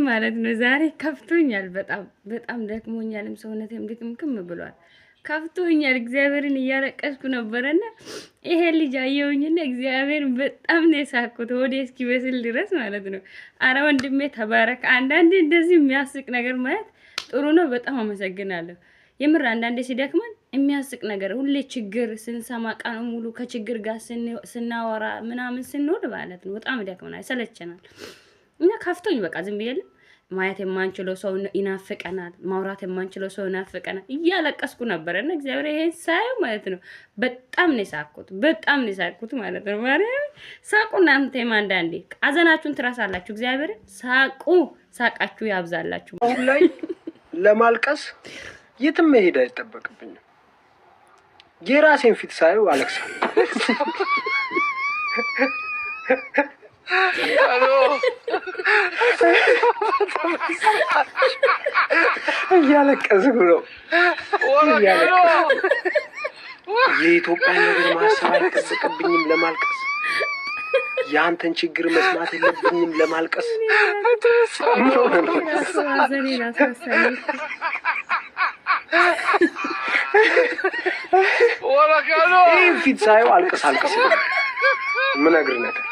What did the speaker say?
ማለት ነው ዛሬ ከፍቶኛል በጣም በጣም ደክሞኛልም ሰውነቴም ድክምክም ብሏል ከፍቶኛል እግዚአብሔርን እያለቀስኩ ነበርና ይሄ ልጅ አየሁኝና እግዚአብሔርን በጣም ነው የሳቅኩት ወደ እስኪበስል ድረስ ማለት ነው አረ ወንድሜ ተባረክ አንዳንዴ እንደዚህ የሚያስቅ ነገር ማየት ጥሩ ነው በጣም አመሰግናለሁ የምር አንዳንዴ ሲደክመን የሚያስቅ ነገር ሁሌ ችግር ስንሰማ ቀኑ ሙሉ ከችግር ጋር ስናወራ ምናምን ስንውል ማለት ነው በጣም ይደክመናል ይሰለቸናል እና ከፍቶኝ በቃ ዝም ብዬ ማየት የማንችለው ሰው ይናፍቀናል ማውራት የማንችለው ሰው ይናፍቀናል እያለቀስኩ ነበርና እግዚአብሔር ይሄን ሳይው ማለት ነው በጣም ነው የሳቅኩት ማለት ነው ማርያም ሳቁና አንተም አንዳንዴ አዘናችሁን ትራሳላችሁ እግዚአብሔር ሳቃችሁ ያብዛላችሁ አሁን ላይ ለማልቀስ የትም መሄድ አይጠበቅብኝም የራሴን ፊት ሳይው አለቅሳለሁ እያለቀስኩ ነው የኢትዮጵያ ነገር ማሰብ አይጠበቅብኝም ለማልቀስ ያንተን ችግር መስማት የለብኝም ለማልቀስ ፊት ሳይው አልቀስ ምን ነግር ነገር